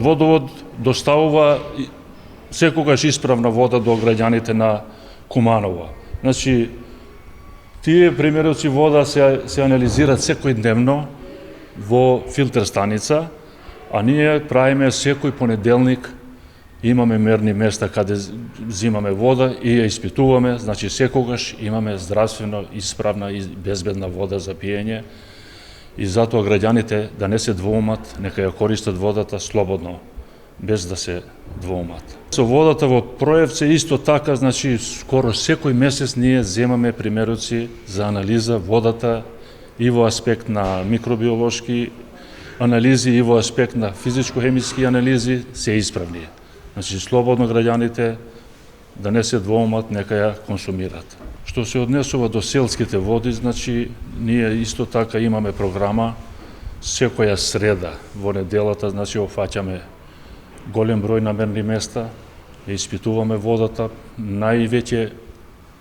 водовод доставува секогаш исправна вода до граѓаните на Куманово. Значи, тие примероци вода се анализираат секојдневно во филтер станица, а ние правиме секој понеделник, имаме мерни места каде зимаме вода и ја испитуваме, значи секогаш имаме здравствено исправна и безбедна вода за пиење и затоа граѓаните да не се двоумат, нека ја користат водата слободно, без да се двоумат. Со водата во Проевце исто така, значи скоро секој месец ние земаме примероци за анализа водата и во аспект на микробиолошки анализи и во аспект на физичко-хемиски анализи се исправни. Значи, слободно граѓаните да не се двоумат, нека ја консумират. Што се однесува до селските води, значи, ние исто така имаме програма, секоја среда во неделата, значи, офаќаме голем број на мерни места, ја испитуваме водата, највеќе,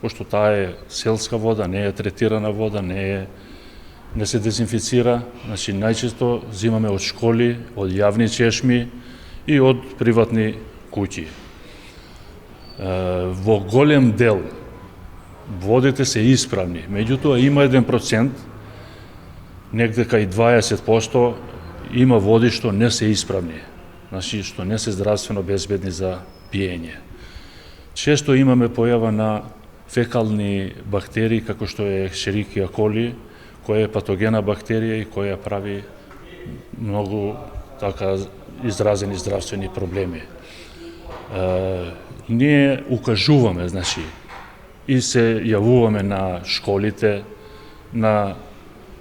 пошто таа е селска вода, не е третирана вода, не се дезинфицира, значи, најчесто зимаме од школи, од јавни чешми и од приватни куќи. Во голем дел водите се исправни, меѓутоа има 1%, негде кај 20% има води што не се исправни, значи што не се здравствено безбедни за пиење. Често имаме појава на фекални бактерии, како што е Ешерихија коли, која е патогена бактерија и која прави многу така изразени здравствени проблеми. Ние укажуваме, значи, и се јавуваме на школите, на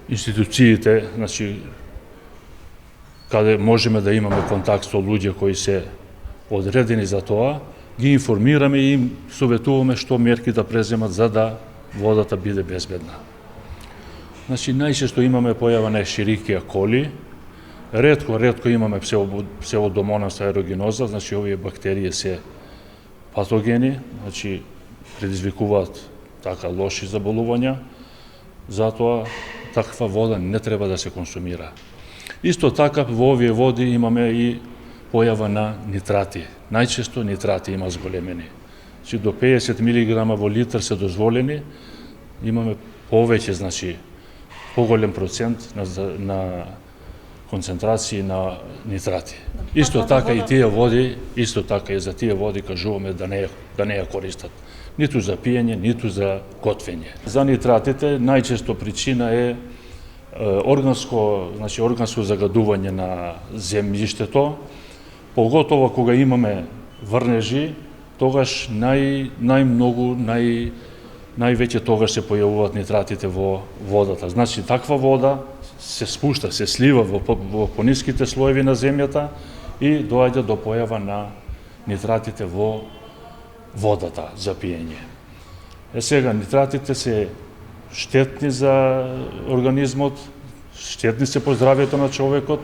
институциите, значи, каде можеме да имаме контакт со луѓе кои се одредени за тоа, ги информираме и им советуваме што мерки да преземат за да водата биде безбедна. Значи, најчесто имаме појава на Ешерихија коли, ретко имаме псевдомонас аерогеноза, значи овие бактерии се патогени, значи предизвикуваат така лоши заболувања, затоа таква вода не треба да се консумира. Исто така во овие води имаме и појава на нитрати. Најчесто нитрати има зголемени. Значи до 50 мг во литар се дозволени, имаме повеќе, значи поголем процент на концентрации на нитрати. Исто така и тие води, исто така и за тие води кажуваме да не ја користат ниту за пиење, ниту за готвење. За нитратите најчесто причина е органско загадување на земјиштето, поготово кога имаме врнежи, тогаш највеќе тогаш се појавуваат нитратите во водата. Значи таква вода се спушта, се слива во пониските слоеви на земјата и доаѓа до појава на нитратите во водата за пиење. Сега нитратите се штетни за организмот, штетни се по здравјето на човекот.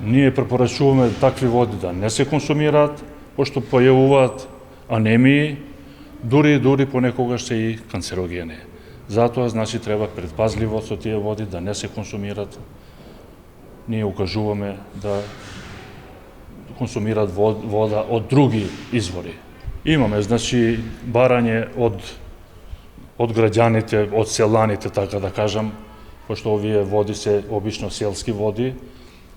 Ние препорачуваме такви води да не се консумираат, пошто појавуваат анемии, дури понекогаш се и канцерогени. Затоа, значи, треба предпазливо со тие води да не се консумират. Ние укажуваме да консумират вода од други извори. Имаме, значи, барање од граѓаните, од селаните, така да кажам, пошто овие води се обично селски води.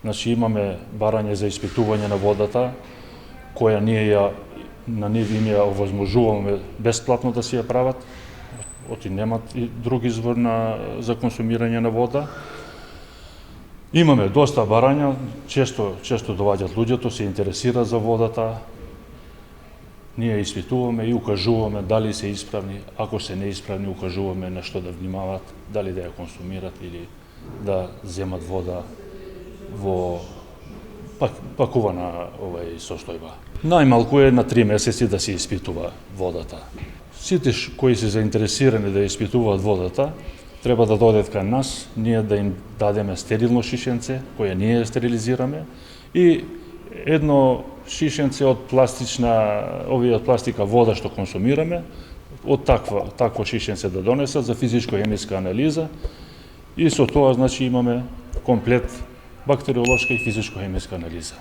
Значи, имаме барање за испитување на водата, која ние на нив им ја овозможуваме бесплатно да си ја прават, оти немат и друг извор за консумирање на вода. Имаме доста барања, често доаѓаат луѓето, се интересира за водата. Ние испитуваме и укажуваме дали се исправни, ако се неисправни укажуваме на што да внимават, дали да ја консумират или да земат вода во пакувана состојба. Најмалку е на 3 месеци да се испитува водата. Сите кои се заинтересирани да испитуваат водата, треба да додат кај нас, ние да им дадеме стерилно шишенце, кое ние стерилизираме, и едно шишенце од пластика вода што консумираме, од такво шишенце да донесат за физичко-хемиска анализа, и со тоа, значи, имаме комплет бактериолошка и физичко-хемиска анализа.